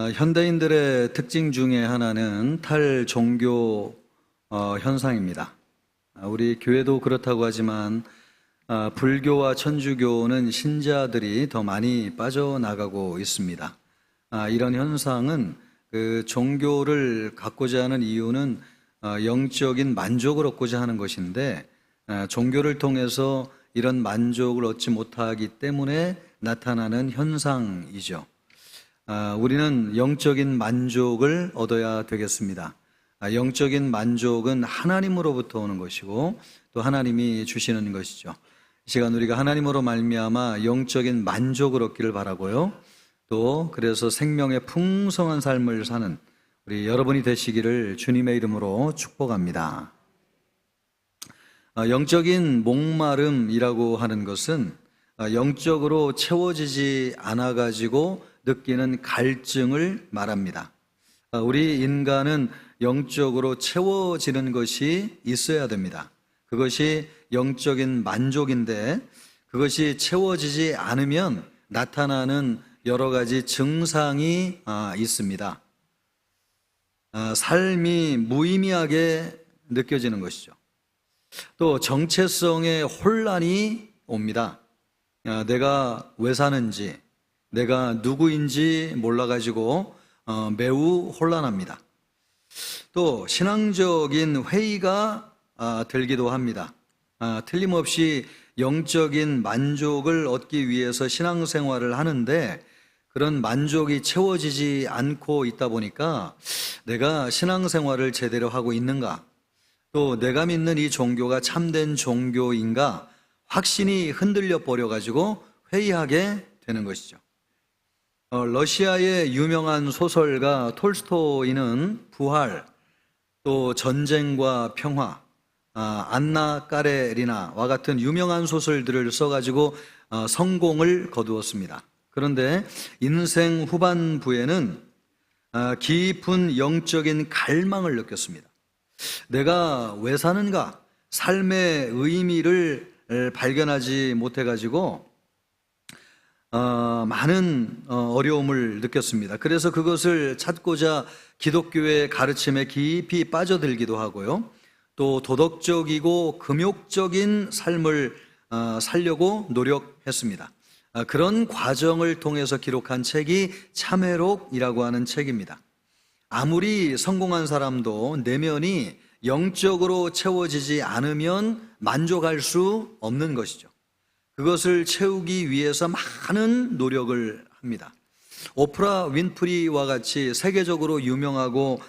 현대인들의 특징 중에 하나는 탈종교 현상입니다. 우리 교회도 그렇다고 하지만 불교와 천주교는 신자들이 더 많이 빠져나가고 있습니다. 이런 현상은 그 종교를 갖고자 하는 이유는 영적인 만족을 얻고자 하는 것인데, 종교를 통해서 이런 만족을 얻지 못하기 때문에 나타나는 현상이죠. 우리는 영적인 만족을 얻어야 되겠습니다. 영적인 만족은 하나님으로부터 오는 것이고 또 하나님이 주시는 것이죠. 이 시간 우리가 하나님으로 말미암아 영적인 만족을 얻기를 바라고요. 또 그래서 생명의 풍성한 삶을 사는 우리 여러분이 되시기를 주님의 이름으로 축복합니다. 영적인 목마름이라고 하는 것은 영적으로 채워지지 않아 가지고 느끼는 갈증을 말합니다. 우리 인간은 영적으로 채워지는 것이 있어야 됩니다. 그것이 영적인 만족인데, 그것이 채워지지 않으면 나타나는 여러 가지 증상이 있습니다. 삶이 무의미하게 느껴지는 것이죠. 또 정체성의 혼란이 옵니다. 내가 왜 사는지, 내가 누구인지 몰라가지고 매우 혼란합니다. 또 신앙적인 회의가 들기도 합니다. 틀림없이 영적인 만족을 얻기 위해서 신앙생활을 하는데 그런 만족이 채워지지 않고 있다 보니까 내가 신앙생활을 제대로 하고 있는가, 또 내가 믿는 이 종교가 참된 종교인가 확신이 흔들려 버려가지고 회의하게 되는 것이죠. 러시아의 유명한 소설가 톨스토이는 부활, 또 전쟁과 평화, 안나 까레리나와 같은 유명한 소설들을 써가지고 성공을 거두었습니다. 그런데 인생 후반부에는 깊은 영적인 갈망을 느꼈습니다. 내가 왜 사는가? 삶의 의미를 발견하지 못해가지고 많은 어려움을 느꼈습니다. 그래서 그것을 찾고자 기독교의 가르침에 깊이 빠져들기도 하고요. 또 도덕적이고 금욕적인 삶을 살려고 노력했습니다. 그런 과정을 통해서 기록한 책이 참회록이라고 하는 책입니다. 아무리 성공한 사람도 내면이 영적으로 채워지지 않으면 만족할 수 없는 것이죠. 그것을 채우기 위해서 많은 노력을 합니다. 오프라 윈프리와 같이 세계적으로 유명하고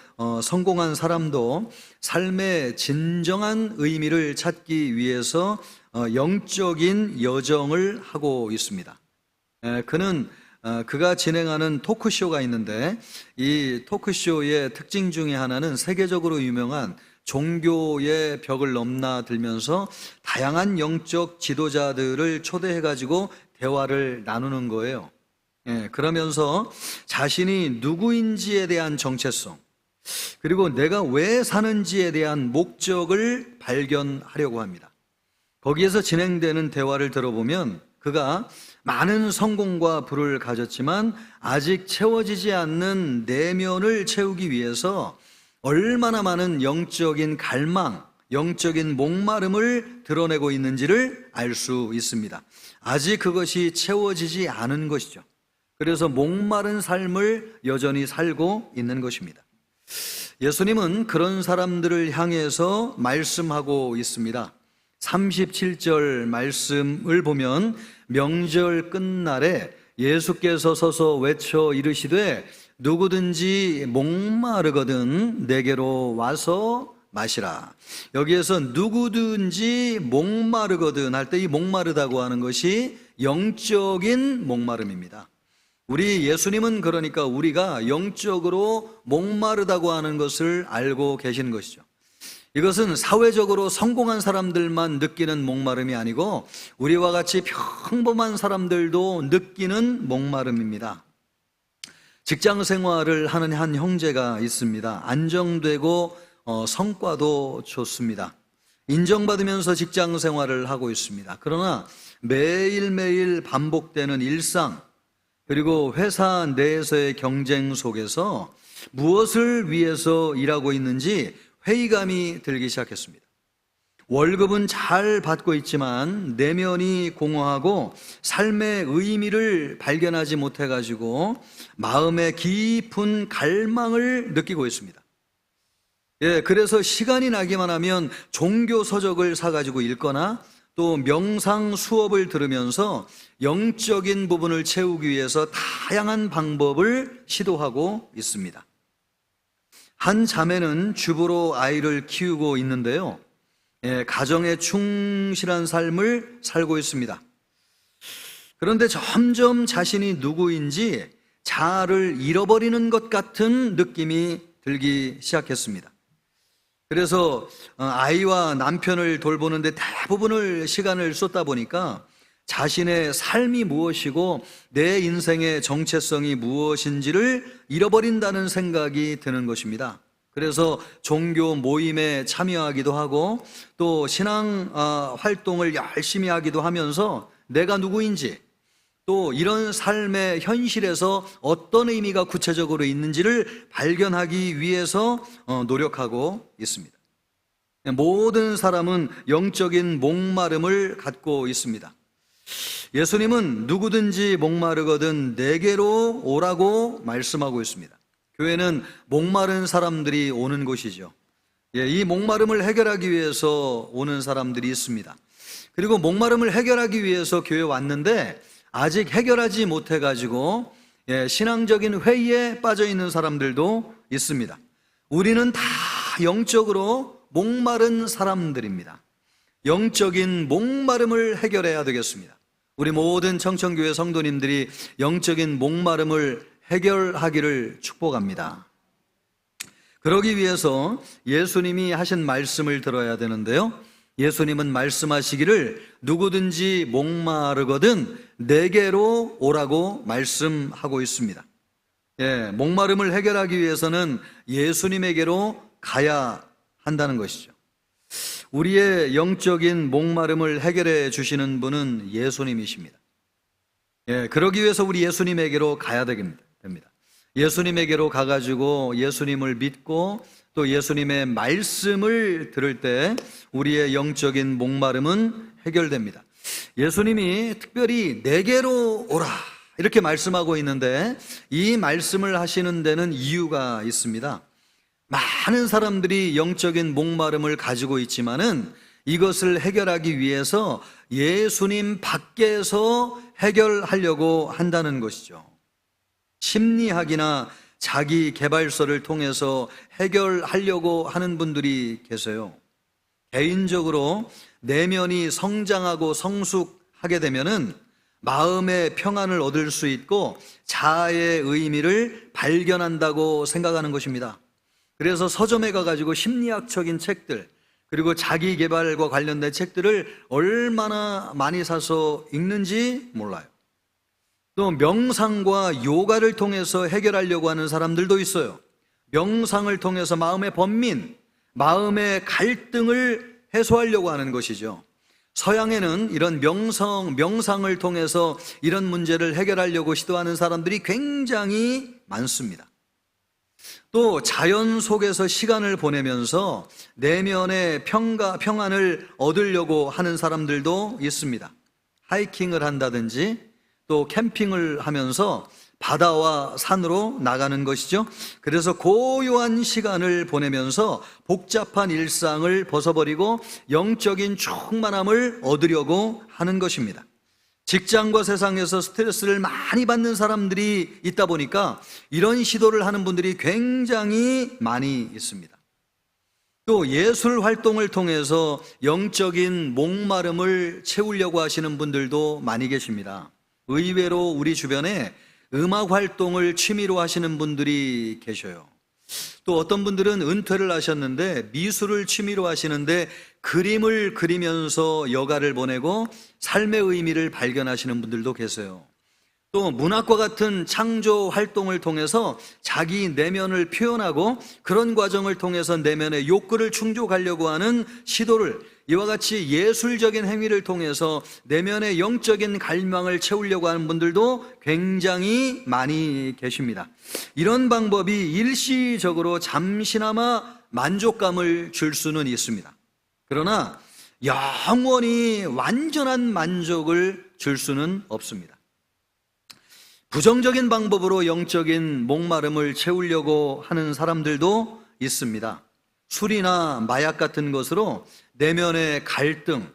성공한 사람도 삶의 진정한 의미를 찾기 위해서 영적인 여정을 하고 있습니다. 그는 그가 진행하는 토크쇼가 있는데 이 토크쇼의 특징 중에 하나는 세계적으로 유명한 종교의 벽을 넘나들면서 다양한 영적 지도자들을 초대해가지고 대화를 나누는 거예요. 그러면서 자신이 누구인지에 대한 정체성, 그리고 내가 왜 사는지에 대한 목적을 발견하려고 합니다. 거기에서 진행되는 대화를 들어보면 그가 많은 성공과 부를 가졌지만 아직 채워지지 않는 내면을 채우기 위해서 얼마나 많은 영적인 갈망, 영적인 목마름을 드러내고 있는지를 알 수 있습니다. 아직 그것이 채워지지 않은 것이죠. 그래서 목마른 삶을 여전히 살고 있는 것입니다. 예수님은 그런 사람들을 향해서 말씀하고 있습니다. 37절 말씀을 보면 명절 끝날에 예수께서 서서 외쳐 이르시되 누구든지 목마르거든 내게로 와서 마시라. 여기에서 누구든지 목마르거든 할 때 이 목마르다고 하는 것이 영적인 목마름입니다. 우리 예수님은 그러니까 우리가 영적으로 목마르다고 하는 것을 알고 계시는 것이죠. 이것은 사회적으로 성공한 사람들만 느끼는 목마름이 아니고 우리와 같이 평범한 사람들도 느끼는 목마름입니다. 직장 생활을 하는 한 형제가 있습니다. 안정되고 성과도 좋습니다. 인정받으면서 직장 생활을 하고 있습니다. 그러나 매일매일 반복되는 일상, 그리고 회사 내에서의 경쟁 속에서 무엇을 위해서 일하고 있는지 회의감이 들기 시작했습니다. 월급은 잘 받고 있지만 내면이 공허하고 삶의 의미를 발견하지 못해가지고 마음에 깊은 갈망을 느끼고 있습니다. 그래서 시간이 나기만 하면 종교 서적을 사가지고 읽거나 또 명상 수업을 들으면서 영적인 부분을 채우기 위해서 다양한 방법을 시도하고 있습니다. 한 자매는 주부로 아이를 키우고 있는데요. 가정에 충실한 삶을 살고 있습니다. 그런데 점점 자신이 누구인지 자아를 잃어버리는 것 같은 느낌이 들기 시작했습니다. 그래서 아이와 남편을 돌보는데 대부분을 시간을 쏟다 보니까 자신의 삶이 무엇이고 내 인생의 정체성이 무엇인지를 잃어버린다는 생각이 드는 것입니다. 그래서 종교 모임에 참여하기도 하고 또 신앙 활동을 열심히 하기도 하면서 내가 누구인지 또 이런 삶의 현실에서 어떤 의미가 구체적으로 있는지를 발견하기 위해서 노력하고 있습니다. 모든 사람은 영적인 목마름을 갖고 있습니다. 예수님은 누구든지 목마르거든 내게로 오라고 말씀하고 있습니다. 교회는 목마른 사람들이 오는 곳이죠. 이 목마름을 해결하기 위해서 오는 사람들이 있습니다. 그리고 목마름을 해결하기 위해서 교회에 왔는데 아직 해결하지 못해가지고 신앙적인 회의에 빠져 있는 사람들도 있습니다. 우리는 다 영적으로 목마른 사람들입니다. 영적인 목마름을 해결해야 되겠습니다. 우리 모든 청천교회 성도님들이 영적인 목마름을 해결하기를 축복합니다. 그러기 위해서 예수님이 하신 말씀을 들어야 되는데요. 예수님은 말씀하시기를 누구든지 목마르거든 내게로 오라고 말씀하고 있습니다. 목마름을 해결하기 위해서는 예수님에게로 가야 한다는 것이죠. 우리의 영적인 목마름을 해결해 주시는 분은 예수님이십니다. 그러기 위해서 우리 예수님에게로 가야 됩니다. 예수님에게로 가가지고 예수님을 믿고 또 예수님의 말씀을 들을 때 우리의 영적인 목마름은 해결됩니다. 예수님이 특별히 내게로 오라 이렇게 말씀하고 있는데 이 말씀을 하시는 데는 이유가 있습니다. 많은 사람들이 영적인 목마름을 가지고 있지만은 이것을 해결하기 위해서 예수님 밖에서 해결하려고 한다는 것이죠. 심리학이나 자기 개발서를 통해서 해결하려고 하는 분들이 계세요. 개인적으로 내면이 성장하고 성숙하게 되면은 마음의 평안을 얻을 수 있고 자아의 의미를 발견한다고 생각하는 것입니다. 그래서 서점에 가가지고 심리학적인 책들 그리고 자기 개발과 관련된 책들을 얼마나 많이 사서 읽는지 몰라요. 또 명상과 요가를 통해서 해결하려고 하는 사람들도 있어요. 명상을 통해서 마음의 번민, 마음의 갈등을 해소하려고 하는 것이죠. 서양에는 이런 명상을 통해서 이런 문제를 해결하려고 시도하는 사람들이 굉장히 많습니다. 또 자연 속에서 시간을 보내면서 내면의 평안을 얻으려고 하는 사람들도 있습니다. 하이킹을 한다든지 또 캠핑을 하면서 바다와 산으로 나가는 것이죠. 그래서 고요한 시간을 보내면서 복잡한 일상을 벗어버리고 영적인 충만함을 얻으려고 하는 것입니다. 직장과 세상에서 스트레스를 많이 받는 사람들이 있다 보니까 이런 시도를 하는 분들이 굉장히 많이 있습니다. 또 예술 활동을 통해서 영적인 목마름을 채우려고 하시는 분들도 많이 계십니다. 의외로 우리 주변에 음악 활동을 취미로 하시는 분들이 계셔요. 또 어떤 분들은 은퇴를 하셨는데 미술을 취미로 하시는데 그림을 그리면서 여가를 보내고 삶의 의미를 발견하시는 분들도 계세요. 또 문학과 같은 창조 활동을 통해서 자기 내면을 표현하고 그런 과정을 통해서 내면의 욕구를 충족하려고 하는 시도를 이와 같이 예술적인 행위를 통해서 내면의 영적인 갈망을 채우려고 하는 분들도 굉장히 많이 계십니다. 이런 방법이 일시적으로 잠시나마 만족감을 줄 수는 있습니다. 그러나 영원히 완전한 만족을 줄 수는 없습니다. 부정적인 방법으로 영적인 목마름을 채우려고 하는 사람들도 있습니다. 술이나 마약 같은 것으로 내면의 갈등,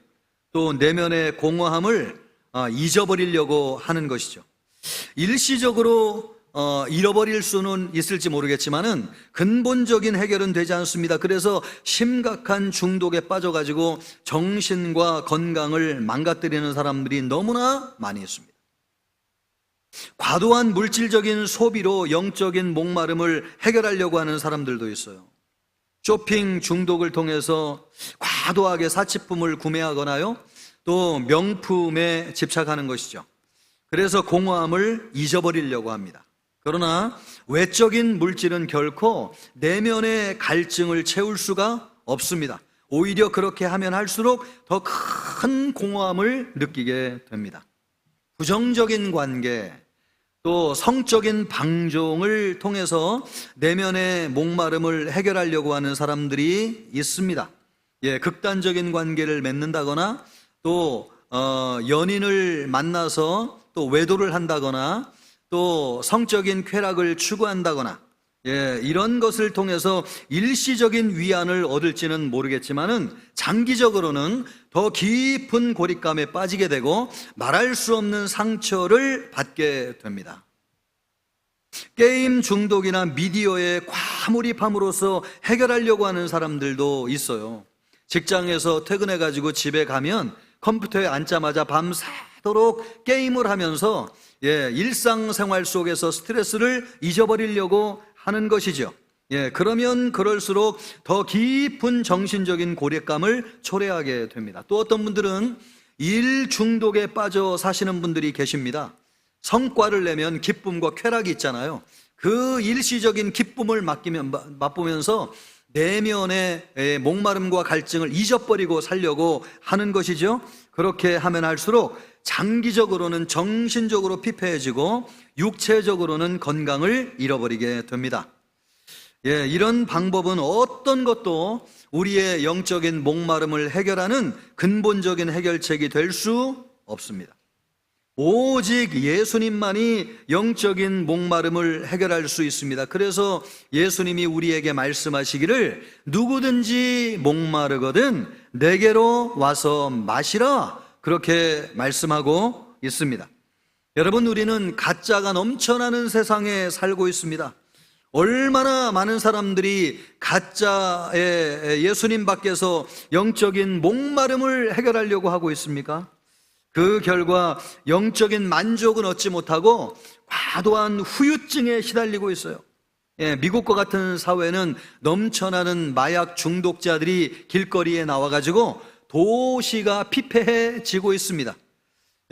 또 내면의 공허함을 잊어버리려고 하는 것이죠. 일시적으로 잃어버릴 수는 있을지 모르겠지만은 근본적인 해결은 되지 않습니다. 그래서 심각한 중독에 빠져가지고 정신과 건강을 망가뜨리는 사람들이 너무나 많이 있습니다. 과도한 물질적인 소비로 영적인 목마름을 해결하려고 하는 사람들도 있어요. 쇼핑 중독을 통해서 과도하게 사치품을 구매하거나요, 또 명품에 집착하는 것이죠. 그래서 공허함을 잊어버리려고 합니다. 그러나 외적인 물질은 결코 내면의 갈증을 채울 수가 없습니다. 오히려 그렇게 하면 할수록 더 큰 공허함을 느끼게 됩니다. 부정적인 관계, 또 성적인 방종을 통해서 내면의 목마름을 해결하려고 하는 사람들이 있습니다. 극단적인 관계를 맺는다거나 또 연인을 만나서 또 외도를 한다거나 또 성적인 쾌락을 추구한다거나 이런 것을 통해서 일시적인 위안을 얻을지는 모르겠지만은 장기적으로는 더 깊은 고립감에 빠지게 되고 말할 수 없는 상처를 받게 됩니다. 게임 중독이나 미디어에 과몰입함으로써 해결하려고 하는 사람들도 있어요. 직장에서 퇴근해가지고 집에 가면 컴퓨터에 앉자마자 밤새도록 게임을 하면서 일상생활 속에서 스트레스를 잊어버리려고 하는 것이죠. 그러면 그럴수록 더 깊은 정신적인 고립감을 초래하게 됩니다. 또 어떤 분들은 일 중독에 빠져 사시는 분들이 계십니다. 성과를 내면 기쁨과 쾌락이 있잖아요. 그 일시적인 기쁨을 맛보면서 내면의 목마름과 갈증을 잊어버리고 살려고 하는 것이죠. 그렇게 하면 할수록 장기적으로는 정신적으로 피폐해지고 육체적으로는 건강을 잃어버리게 됩니다. 이런 방법은 어떤 것도 우리의 영적인 목마름을 해결하는 근본적인 해결책이 될 수 없습니다. 오직 예수님만이 영적인 목마름을 해결할 수 있습니다. 그래서 예수님이 우리에게 말씀하시기를 누구든지 목마르거든 내게로 와서 마시라, 그렇게 말씀하고 있습니다. 여러분, 우리는 가짜가 넘쳐나는 세상에 살고 있습니다. 얼마나 많은 사람들이 가짜의 예수님 밖에서 영적인 목마름을 해결하려고 하고 있습니까? 그 결과 영적인 만족은 얻지 못하고 과도한 후유증에 시달리고 있어요. 미국과 같은 사회는 넘쳐나는 마약 중독자들이 길거리에 나와가지고 도시가 피폐해지고 있습니다.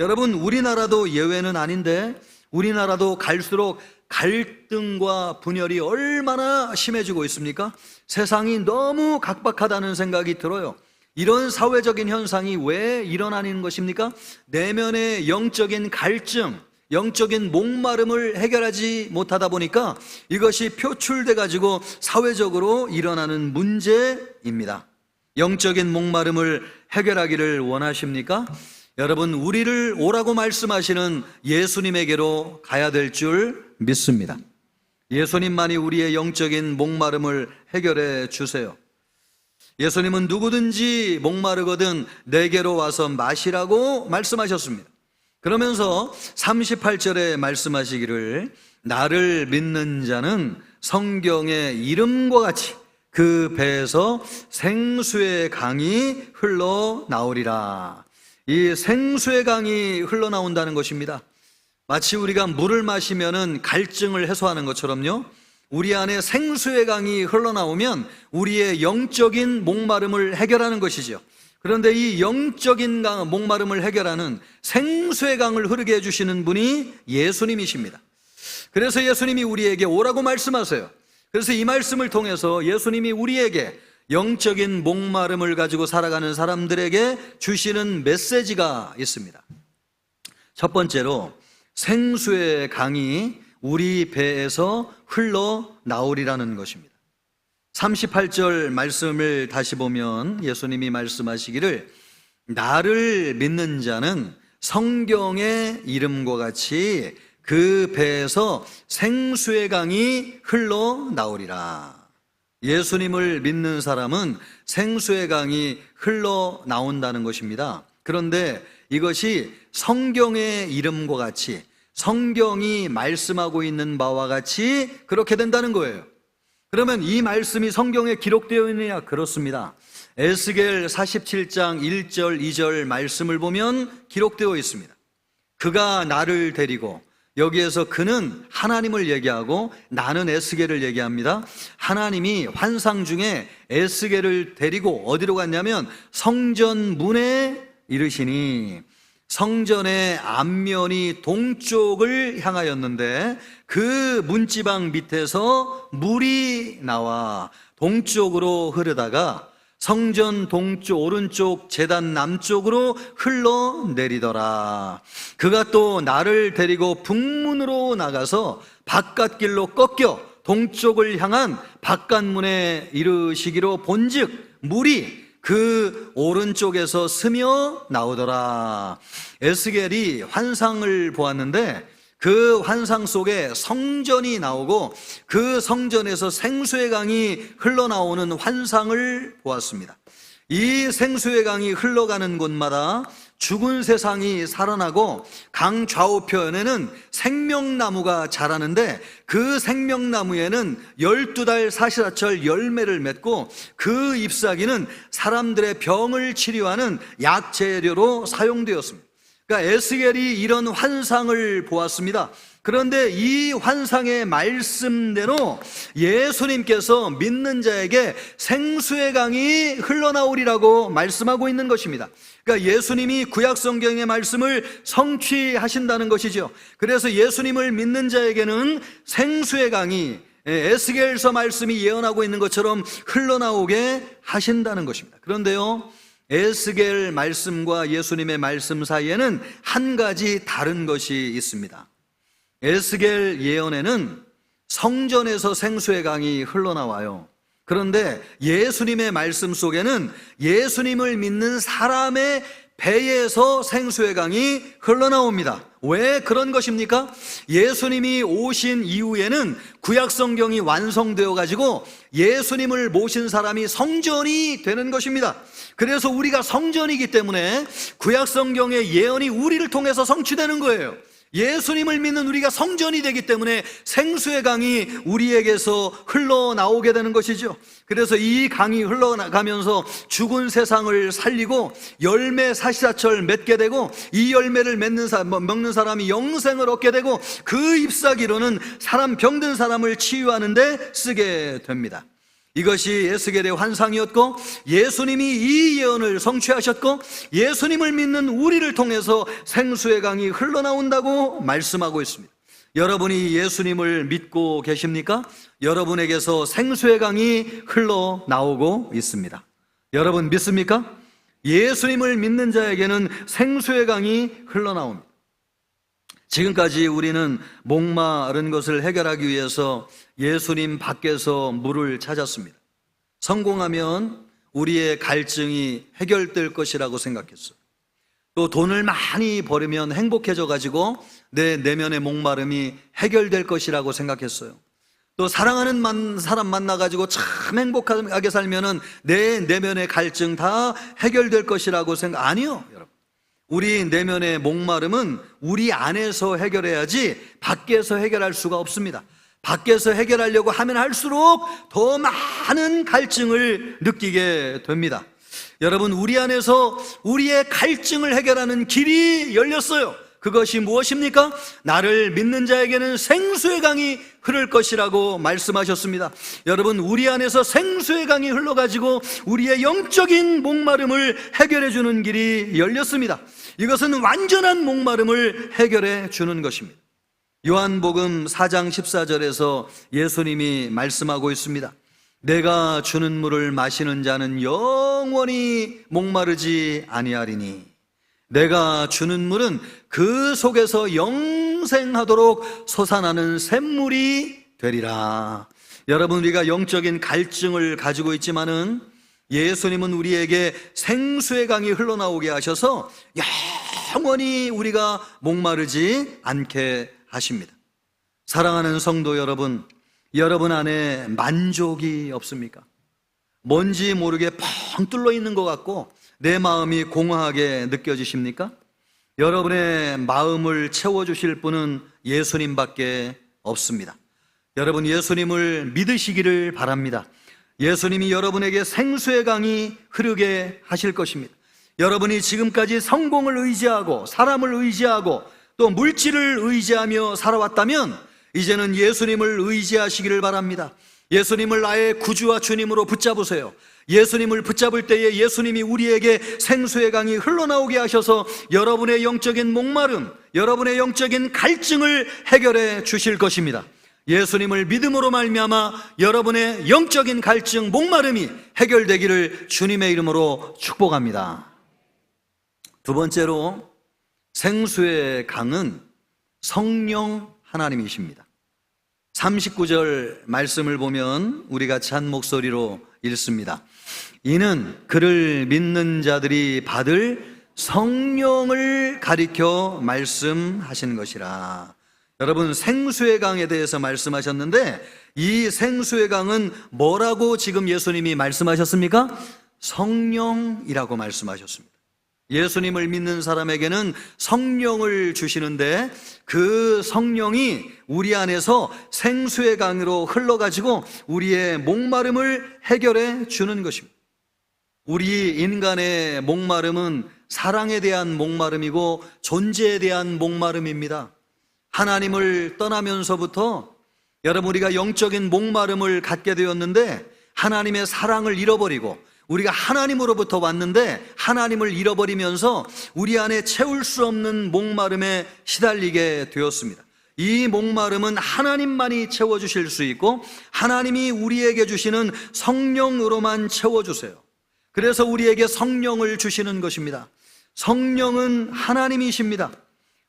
여러분, 우리나라도 예외는 아닌데 우리나라도 갈수록 갈등과 분열이 얼마나 심해지고 있습니까? 세상이 너무 각박하다는 생각이 들어요. 이런 사회적인 현상이 왜 일어나는 것입니까? 내면의 영적인 갈증, 영적인 목마름을 해결하지 못하다 보니까 이것이 표출돼 가지고 사회적으로 일어나는 문제입니다. 영적인 목마름을 해결하기를 원하십니까? 여러분, 우리를 오라고 말씀하시는 예수님에게로 가야 될 줄 믿습니다. 예수님만이 우리의 영적인 목마름을 해결해 주세요. 예수님은 누구든지 목마르거든 내게로 와서 마시라고 말씀하셨습니다. 그러면서 38절에 말씀하시기를 나를 믿는 자는 성경의 이름과 같이 그 배에서 생수의 강이 흘러나오리라. 이 생수의 강이 흘러나온다는 것입니다. 마치 우리가 물을 마시면은 갈증을 해소하는 것처럼요, 우리 안에 생수의 강이 흘러나오면 우리의 영적인 목마름을 해결하는 것이죠. 그런데 이 영적인 목마름을 해결하는 생수의 강을 흐르게 해주시는 분이 예수님이십니다. 그래서 예수님이 우리에게 오라고 말씀하세요. 그래서 이 말씀을 통해서 예수님이 우리에게 영적인 목마름을 가지고 살아가는 사람들에게 주시는 메시지가 있습니다. 첫 번째로 생수의 강이 우리 배에서 흘러나오리라는 것입니다. 38절 말씀을 다시 보면 예수님이 말씀하시기를 나를 믿는 자는 성경의 이름과 같이 그 배에서 생수의 강이 흘러나오리라. 예수님을 믿는 사람은 생수의 강이 흘러나온다는 것입니다. 그런데 이것이 성경의 이름과 같이 성경이 말씀하고 있는 바와 같이 그렇게 된다는 거예요. 그러면 이 말씀이 성경에 기록되어 있느냐? 그렇습니다. 에스겔 47장 1절 2절 말씀을 보면 기록되어 있습니다. 그가 나를 데리고, 여기에서 그는 하나님을 얘기하고 나는 에스겔을 얘기합니다. 하나님이 환상 중에 에스겔을 데리고 어디로 갔냐면 성전 문에 이르시니, 성전의 앞면이 동쪽을 향하였는데 그 문지방 밑에서 물이 나와 동쪽으로 흐르다가 성전 동쪽 오른쪽 제단 남쪽으로 흘러내리더라. 그가 또 나를 데리고 북문으로 나가서 바깥길로 꺾여 동쪽을 향한 바깥문에 이르시기로 본즉 물이 그 오른쪽에서 스며 나오더라. 에스겔이 환상을 보았는데 그 환상 속에 성전이 나오고 그 성전에서 생수의 강이 흘러나오는 환상을 보았습니다. 이 생수의 강이 흘러가는 곳마다 죽은 세상이 살아나고 강 좌우편에는 생명나무가 자라는데 그 생명나무에는 12달 사시사철 열매를 맺고 그 잎사귀는 사람들의 병을 치료하는 약재료로 사용되었습니다. 그러니까 에스겔이 이런 환상을 보았습니다. 그런데 이 환상의 말씀대로 예수님께서 믿는 자에게 생수의 강이 흘러나오리라고 말씀하고 있는 것입니다. 그러니까 예수님이 구약 성경의 말씀을 성취하신다는 것이죠. 그래서 예수님을 믿는 자에게는 생수의 강이 에스겔서 말씀이 예언하고 있는 것처럼 흘러나오게 하신다는 것입니다. 그런데요, 에스겔 말씀과 예수님의 말씀 사이에는 한 가지 다른 것이 있습니다. 에스겔 예언에는 성전에서 생수의 강이 흘러나와요. 그런데 예수님의 말씀 속에는 예수님을 믿는 사람의 배에서 생수의 강이 흘러나옵니다. 왜 그런 것입니까? 예수님이 오신 이후에는 구약 성경이 완성되어 가지고 예수님을 모신 사람이 성전이 되는 것입니다. 그래서 우리가 성전이기 때문에 구약 성경의 예언이 우리를 통해서 성취되는 거예요. 예수님을 믿는 우리가 성전이 되기 때문에 생수의 강이 우리에게서 흘러나오게 되는 것이죠. 그래서 이 강이 흘러가면서 죽은 세상을 살리고 열매 사시사철 맺게 되고 이 열매를 먹는 사람이 영생을 얻게 되고 그 잎사귀로는 사람 병든 사람을 치유하는 데 쓰게 됩니다. 이것이 에스겔의 환상이었고 예수님이 이 예언을 성취하셨고 예수님을 믿는 우리를 통해서 생수의 강이 흘러나온다고 말씀하고 있습니다. 여러분이 예수님을 믿고 계십니까? 여러분에게서 생수의 강이 흘러나오고 있습니다. 여러분 믿습니까? 예수님을 믿는 자에게는 생수의 강이 흘러나옵니다. 지금까지 우리는 목마른 것을 해결하기 위해서 예수님 밖에서 물을 찾았습니다. 성공하면 우리의 갈증이 해결될 것이라고 생각했어요. 또 돈을 많이 벌으면 행복해져 가지고 내 내면의 목마름이 해결될 것이라고 생각했어요. 또 사랑하는 사람 만나 가지고 참 행복하게 살면은 내 내면의 갈증 다 해결될 것이라고 아니요, 여러분. 우리 내면의 목마름은 우리 안에서 해결해야지 밖에서 해결할 수가 없습니다. 밖에서 해결하려고 하면 할수록 더 많은 갈증을 느끼게 됩니다. 여러분, 우리 안에서 우리의 갈증을 해결하는 길이 열렸어요. 그것이 무엇입니까? 나를 믿는 자에게는 생수의 강이 흐를 것이라고 말씀하셨습니다. 여러분, 우리 안에서 생수의 강이 흘러가지고 우리의 영적인 목마름을 해결해 주는 길이 열렸습니다. 이것은 완전한 목마름을 해결해 주는 것입니다. 요한복음 4장 14절에서 예수님이 말씀하고 있습니다. 내가 주는 물을 마시는 자는 영원히 목마르지 아니하리니 내가 주는 물은 그 속에서 영생하도록 솟아나는 샘물이 되리라. 여러분, 우리가 영적인 갈증을 가지고 있지만은 예수님은 우리에게 생수의 강이 흘러나오게 하셔서 영원히 우리가 목마르지 않게 하십니다. 사랑하는 성도 여러분, 여러분 안에 만족이 없습니까? 뭔지 모르게 펑 뚫려 있는 것 같고 내 마음이 공허하게 느껴지십니까? 여러분의 마음을 채워주실 분은 예수님밖에 없습니다. 여러분, 예수님을 믿으시기를 바랍니다. 예수님이 여러분에게 생수의 강이 흐르게 하실 것입니다. 여러분이 지금까지 성공을 의지하고 사람을 의지하고 또 물질을 의지하며 살아왔다면 이제는 예수님을 의지하시기를 바랍니다. 예수님을 나의 구주와 주님으로 붙잡으세요. 예수님을 붙잡을 때에 예수님이 우리에게 생수의 강이 흘러나오게 하셔서 여러분의 영적인 목마름, 여러분의 영적인 갈증을 해결해 주실 것입니다. 예수님을 믿음으로 말미암아 여러분의 영적인 갈증, 목마름이 해결되기를 주님의 이름으로 축복합니다. 두 번째로, 생수의 강은 성령 하나님이십니다. 39절 말씀을 보면 우리 같이 한 목소리로 읽습니다. 이는 그를 믿는 자들이 받을 성령을 가리켜 말씀하신 것이라. 여러분, 생수의 강에 대해서 말씀하셨는데 이 생수의 강은 뭐라고 지금 예수님이 말씀하셨습니까? 성령이라고 말씀하셨습니다. 예수님을 믿는 사람에게는 성령을 주시는데 그 성령이 우리 안에서 생수의 강으로 흘러가지고 우리의 목마름을 해결해 주는 것입니다. 우리 인간의 목마름은 사랑에 대한 목마름이고 존재에 대한 목마름입니다. 하나님을 떠나면서부터 여러분, 우리가 영적인 목마름을 갖게 되었는데 하나님의 사랑을 잃어버리고 우리가 하나님으로부터 왔는데 하나님을 잃어버리면서 우리 안에 채울 수 없는 목마름에 시달리게 되었습니다. 이 목마름은 하나님만이 채워주실 수 있고 하나님이 우리에게 주시는 성령으로만 채워주세요. 그래서 우리에게 성령을 주시는 것입니다. 성령은 하나님이십니다.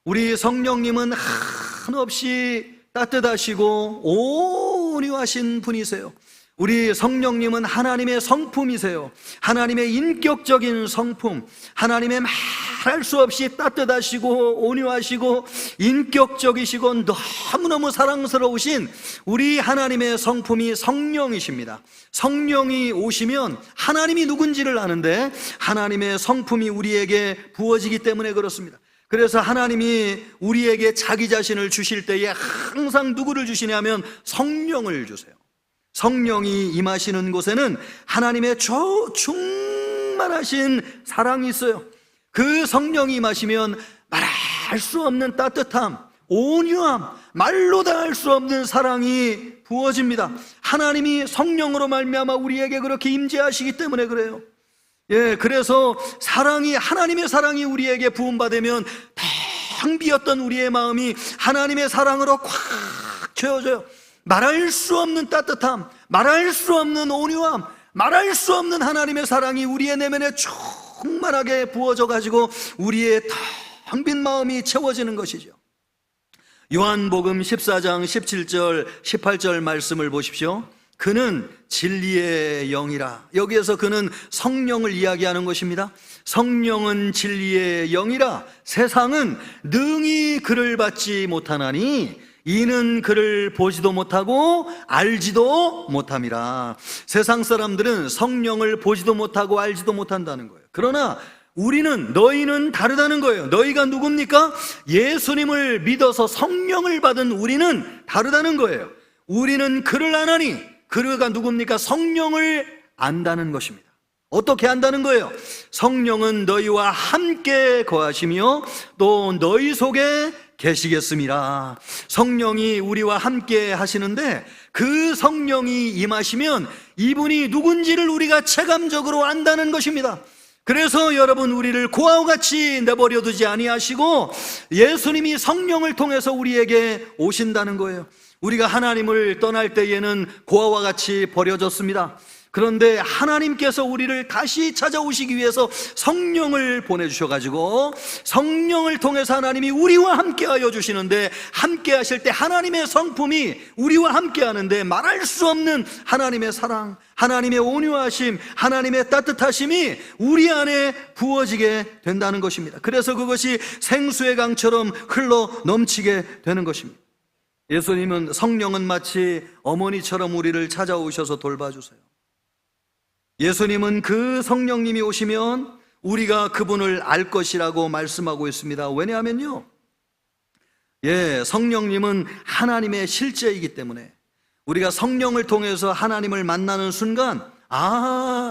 우리 성령님은 한없이 따뜻하시고 온유하신 분이세요. 우리 성령님은 하나님의 성품이세요. 하나님의 인격적인 성품, 하나님의 말할 수 없이 따뜻하시고 온유하시고 인격적이시고 너무너무 사랑스러우신 우리 하나님의 성품이 성령이십니다. 성령이 오시면 하나님이 누군지를 아는데 하나님의 성품이 우리에게 부어지기 때문에 그렇습니다. 그래서 하나님이 우리에게 자기 자신을 주실 때에 항상 누구를 주시냐면 성령을 주세요. 성령이 임하시는 곳에는 하나님의 충만하신 사랑이 있어요. 그 성령이 임하시면 말할 수 없는 따뜻함, 온유함, 말로 다 할 수 없는 사랑이 부어집니다. 하나님이 성령으로 말미암아 우리에게 그렇게 임재하시기 때문에 그래요. 그래서 하나님의 사랑이 우리에게 부음받으면 텅 비었던 우리의 마음이 하나님의 사랑으로 꽉 채워져요. 말할 수 없는 따뜻함, 말할 수 없는 온유함, 말할 수 없는 하나님의 사랑이 우리의 내면에 충만하게 부어져 가지고 우리의 텅 빈 마음이 채워지는 것이죠. 요한복음 14장 17절 18절 말씀을 보십시오. 그는 진리의 영이라. 여기에서 그는 성령을 이야기하는 것입니다. 성령은 진리의 영이라. 세상은 능히 그를 받지 못하나니 이는 그를 보지도 못하고 알지도 못함이라. 세상 사람들은 성령을 보지도 못하고 알지도 못한다는 거예요. 그러나 너희는 다르다는 거예요. 너희가 누굽니까? 예수님을 믿어서 성령을 받은 우리는 다르다는 거예요. 우리는 그를 아나니, 그가 누굽니까? 성령을 안다는 것입니다. 어떻게 안다는 거예요? 성령은 너희와 함께 거하시며 또 너희 속에 계시겠습니다. 성령이 우리와 함께 하시는데 그 성령이 임하시면 이분이 누군지를 우리가 체감적으로 안다는 것입니다. 그래서 여러분, 우리를 고아와 같이 내버려 두지 아니하시고 예수님이 성령을 통해서 우리에게 오신다는 거예요. 우리가 하나님을 떠날 때에는 고아와 같이 버려졌습니다. 그런데 하나님께서 우리를 다시 찾아오시기 위해서 성령을 보내주셔가지고 성령을 통해서 하나님이 우리와 함께하여 주시는데, 함께하실 때 하나님의 성품이 우리와 함께하는데 말할 수 없는 하나님의 사랑, 하나님의 온유하심, 하나님의 따뜻하심이 우리 안에 부어지게 된다는 것입니다. 그래서 그것이 생수의 강처럼 흘러 넘치게 되는 것입니다. 예수님은, 성령은 마치 어머니처럼 우리를 찾아오셔서 돌봐주세요. 예수님은 그 성령님이 오시면 우리가 그분을 알 것이라고 말씀하고 있습니다. 왜냐하면요, 성령님은 하나님의 실제이기 때문에 우리가 성령을 통해서 하나님을 만나는 순간,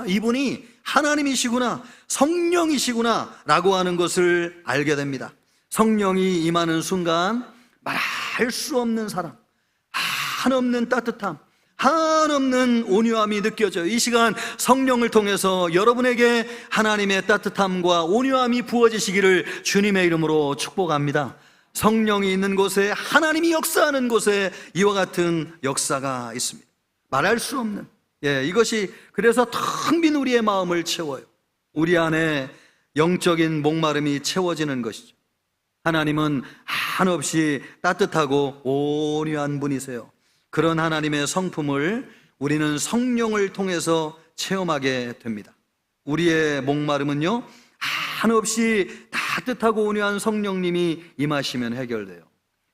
이분이 하나님이시구나, 성령이시구나 라고 하는 것을 알게 됩니다. 성령이 임하는 순간 말할 수 없는 사랑, 한없는 따뜻함, 한없는 온유함이 느껴져요. 이 시간 성령을 통해서 여러분에게 하나님의 따뜻함과 온유함이 부어지시기를 주님의 이름으로 축복합니다. 성령이 있는 곳에, 하나님이 역사하는 곳에 이와 같은 역사가 있습니다. 말할 수 없는, 이것이 그래서 텅 빈 우리의 마음을 채워요. 우리 안에 영적인 목마름이 채워지는 것이죠. 하나님은 한없이 따뜻하고 온유한 분이세요. 그런 하나님의 성품을 우리는 성령을 통해서 체험하게 됩니다. 우리의 목마름은요, 한없이 따뜻하고 온유한 성령님이 임하시면 해결돼요.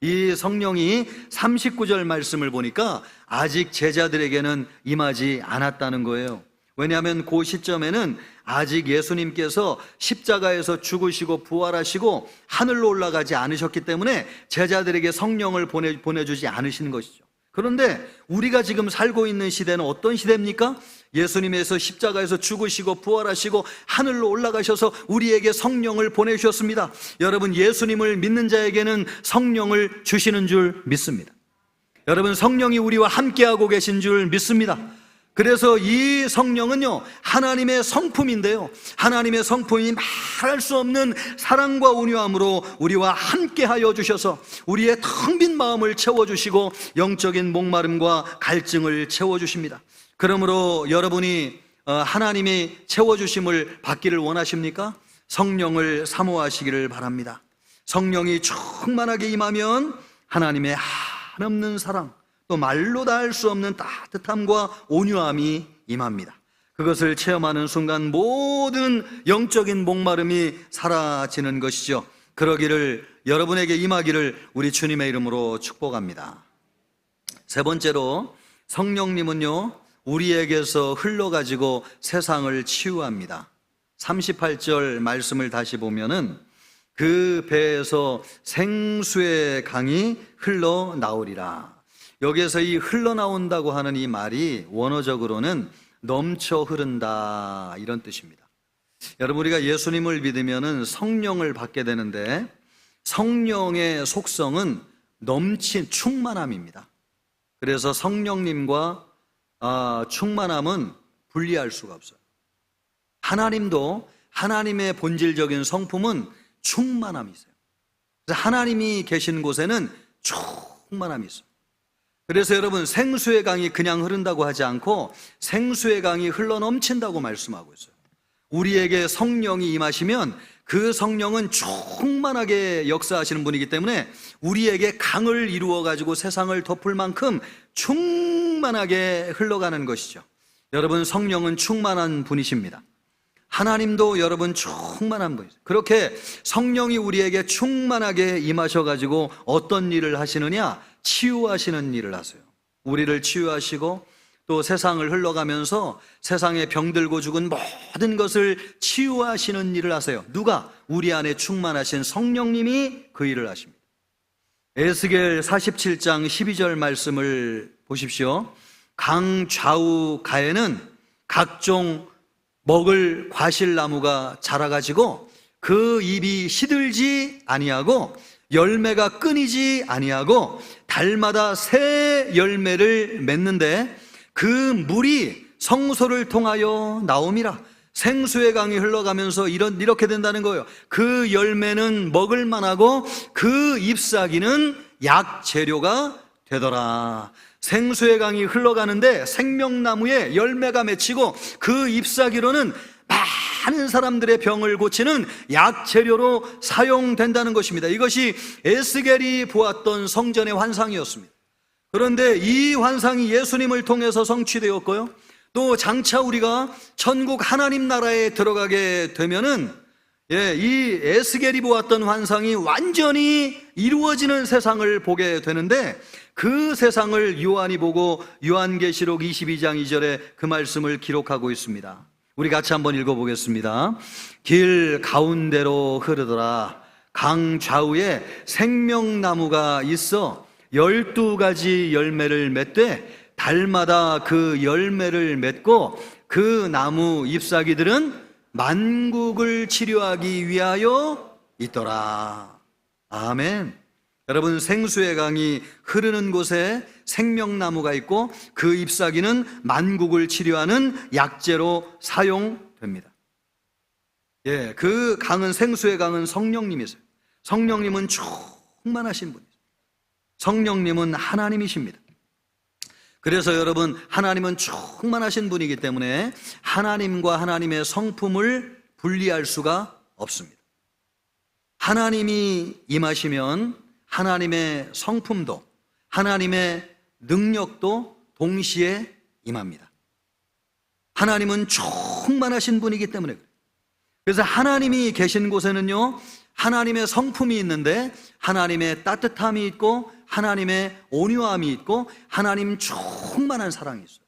이 성령이 39절 말씀을 보니까 아직 제자들에게는 임하지 않았다는 거예요. 왜냐하면 그 시점에는 아직 예수님께서 십자가에서 죽으시고 부활하시고 하늘로 올라가지 않으셨기 때문에 제자들에게 성령을 보내주지 않으시는 것이죠. 그런데 우리가 지금 살고 있는 시대는 어떤 시대입니까? 예수님께서 십자가에서 죽으시고 부활하시고 하늘로 올라가셔서 우리에게 성령을 보내주셨습니다. 여러분, 예수님을 믿는 자에게는 성령을 주시는 줄 믿습니다. 여러분, 성령이 우리와 함께하고 계신 줄 믿습니다. 그래서 이 성령은요, 하나님의 성품인데요, 하나님의 성품이 말할 수 없는 사랑과 온유함으로 우리와 함께하여 주셔서 우리의 텅 빈 마음을 채워주시고 영적인 목마름과 갈증을 채워주십니다. 그러므로 여러분이 하나님이 채워주심을 받기를 원하십니까? 성령을 사모하시기를 바랍니다. 성령이 충만하게 임하면 하나님의 한없는 사랑, 또 말로 다 할 수 없는 따뜻함과 온유함이 임합니다. 그것을 체험하는 순간 모든 영적인 목마름이 사라지는 것이죠. 그러기를, 여러분에게 임하기를 우리 주님의 이름으로 축복합니다. 세 번째로, 성령님은요, 우리에게서 흘러가지고 세상을 치유합니다. 38절 말씀을 다시 보면은 그 배에서 생수의 강이 흘러나오리라. 여기에서 이 흘러나온다고 하는 이 말이 원어적으로는 넘쳐 흐른다, 이런 뜻입니다. 여러분, 우리가 예수님을 믿으면은 성령을 받게 되는데 성령의 속성은 충만함입니다. 그래서 성령님과 충만함은 분리할 수가 없어요. 하나님도 하나님의 본질적인 성품은 충만함이세요. 그래서 하나님이 계신 곳에는 충만함이 있어요. 그래서 여러분, 생수의 강이 그냥 흐른다고 하지 않고 생수의 강이 흘러넘친다고 말씀하고 있어요. 우리에게 성령이 임하시면 그 성령은 충만하게 역사하시는 분이기 때문에 우리에게 강을 이루어 가지고 세상을 덮을 만큼 충만하게 흘러가는 것이죠. 여러분, 성령은 충만한 분이십니다. 하나님도 여러분 충만한 분이세요. 그렇게 성령이 우리에게 충만하게 임하셔가지고 어떤 일을 하시느냐? 치유하시는 일을 하세요. 우리를 치유하시고 또 세상을 흘러가면서 세상에 병들고 죽은 모든 것을 치유하시는 일을 하세요. 누가? 우리 안에 충만하신 성령님이 그 일을 하십니다. 에스겔 47장 12절 말씀을 보십시오. 강 좌우 가에는 각종 먹을 과실나무가 자라가지고 그 잎이 시들지 아니하고 열매가 끊이지 아니하고 달마다 새 열매를 맺는데 그 물이 성소를 통하여 나옴이라. 생수의 강이 흘러가면서 이렇게 된다는 거예요. 그 열매는 먹을 만하고 그 잎사귀는 약 재료가 되더라. 생수의 강이 흘러가는데 생명나무에 열매가 맺히고 그 잎사귀로는 많은 사람들의 병을 고치는 약재료로 사용된다는 것입니다. 이것이 에스겔이 보았던 성전의 환상이었습니다. 그런데 이 환상이 예수님을 통해서 성취되었고요, 또 장차 우리가 천국 하나님 나라에 들어가게 되면은 이 에스겔이 보았던 환상이 완전히 이루어지는 세상을 보게 되는데, 그 세상을 요한이 보고 요한계시록 22장 2절에 그 말씀을 기록하고 있습니다. 우리 같이 한번 읽어보겠습니다. 길 가운데로 흐르더라. 강 좌우에 생명나무가 있어 12가지 열매를 맺되 달마다 그 열매를 맺고 그 나무 잎사귀들은 만국을 치료하기 위하여 있더라. 아멘. 여러분, 생수의 강이 흐르는 곳에 생명나무가 있고 그 잎사귀는 만국을 치료하는 약재로 사용됩니다. 그 강은, 생수의 강은 성령님이세요. 성령님은 충만하신 분이세요. 성령님은 하나님이십니다. 그래서 여러분, 하나님은 충만하신 분이기 때문에 하나님과 하나님의 성품을 분리할 수가 없습니다. 하나님이 임하시면 하나님의 성품도, 하나님의 능력도 동시에 임합니다. 하나님은 충만하신 분이기 때문에 그래요. 그래서 하나님이 계신 곳에는요, 하나님의 성품이 있는데 하나님의 따뜻함이 있고 하나님의 온유함이 있고 하나님 충만한 사랑이 있어요.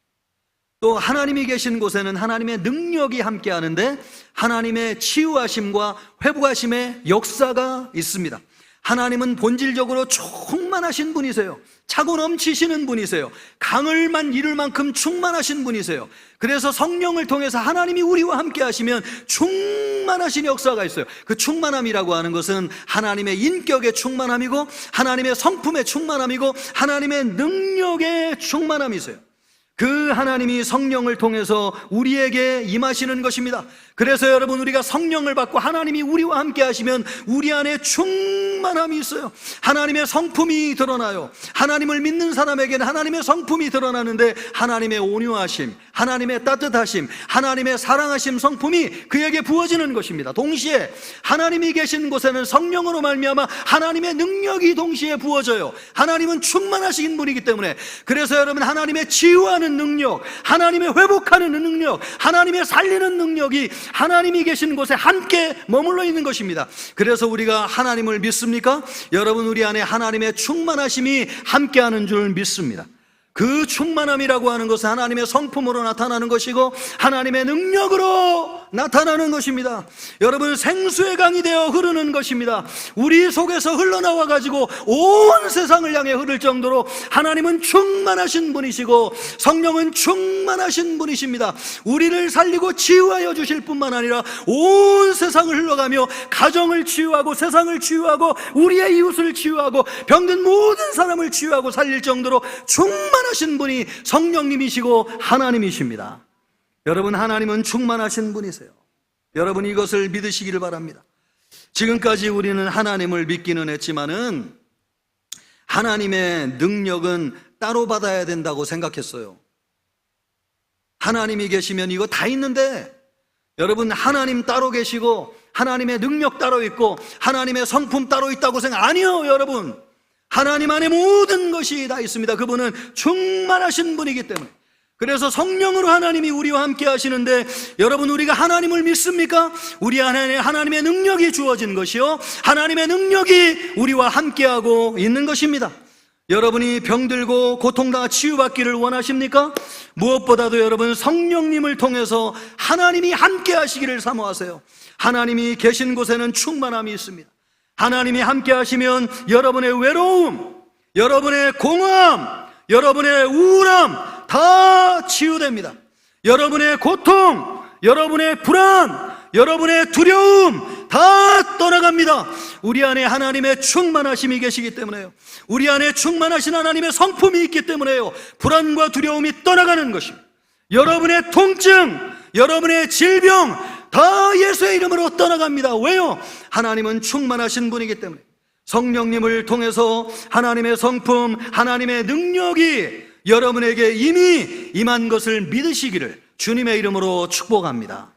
또 하나님이 계신 곳에는 하나님의 능력이 함께 하는데 하나님의 치유하심과 회복하심의 역사가 있습니다. 하나님은 본질적으로 충만하신 분이세요. 차고 넘치시는 분이세요. 강을만 이룰 만큼 충만하신 분이세요. 그래서 성령을 통해서 하나님이 우리와 함께 하시면 충만하신 역사가 있어요. 그 충만함이라고 하는 것은 하나님의 인격의 충만함이고 하나님의 성품의 충만함이고 하나님의 능력의 충만함이세요. 그 하나님이 성령을 통해서 우리에게 임하시는 것입니다. 그래서 여러분, 우리가 성령을 받고 하나님이 우리와 함께 하시면 우리 안에 충만함이 있어요. 하나님의 성품이 드러나요. 하나님을 믿는 사람에게는 하나님의 성품이 드러나는데 하나님의 온유하심, 하나님의 따뜻하심, 하나님의 사랑하심 성품이 그에게 부어지는 것입니다. 동시에 하나님이 계신 곳에는 성령으로 말미암아 하나님의 능력이 동시에 부어져요. 하나님은 충만하신 분이기 때문에. 그래서 여러분, 하나님의 치유하는 능력, 하나님의 회복하는 능력, 하나님의 살리는 능력이 하나님이 계신 곳에 함께 머물러 있는 것입니다. 그래서 우리가 하나님을 믿습니까? 여러분, 우리 안에 하나님의 충만하심이 함께하는 줄 믿습니다. 그 충만함이라고 하는 것은 하나님의 성품으로 나타나는 것이고 하나님의 능력으로 나타나는 것입니다. 여러분, 생수의 강이 되어 흐르는 것입니다. 우리 속에서 흘러나와 가지고 온 세상을 향해 흐를 정도로 하나님은 충만하신 분이시고 성령은 충만하신 분이십니다. 우리를 살리고 치유하여 주실 뿐만 아니라 온 세상을 흘러가며 가정을 치유하고 세상을 치유하고 우리의 이웃을 치유하고 병든 모든 사람을 치유하고 살릴 정도로 충만하신 분이 성령님이시고 하나님이십니다. 여러분, 하나님은 충만하신 분이세요. 여러분, 이것을 믿으시기를 바랍니다. 지금까지 우리는 하나님을 믿기는 했지만은 하나님의 능력은 따로 받아야 된다고 생각했어요. 하나님이 계시면 이거 다 있는데, 여러분, 하나님 따로 계시고 하나님의 능력 따로 있고 하나님의 성품 따로 있다고 생각, 아니요. 여러분, 하나님 안에 모든 것이 다 있습니다. 그분은 충만하신 분이기 때문에. 그래서 성령으로 하나님이 우리와 함께 하시는데, 여러분, 우리가 하나님을 믿습니까? 우리 안에 하나님의 능력이 주어진 것이요, 하나님의 능력이 우리와 함께하고 있는 것입니다. 여러분이 병들고 고통당하 치유받기를 원하십니까? 무엇보다도 여러분, 성령님을 통해서 하나님이 함께 하시기를 사모하세요. 하나님이 계신 곳에는 충만함이 있습니다. 하나님이 함께 하시면 여러분의 외로움, 여러분의 공허함, 여러분의 우울함 다 치유됩니다. 여러분의 고통, 여러분의 불안, 여러분의 두려움 다 떠나갑니다. 우리 안에 하나님의 충만하심이 계시기 때문에요. 우리 안에 충만하신 하나님의 성품이 있기 때문에요. 불안과 두려움이 떠나가는 것입니다. 여러분의 통증, 여러분의 질병 다 예수의 이름으로 떠나갑니다. 왜요? 하나님은 충만하신 분이기 때문에. 성령님을 통해서 하나님의 성품, 하나님의 능력이 여러분에게 이미 임한 것을 믿으시기를 주님의 이름으로 축복합니다.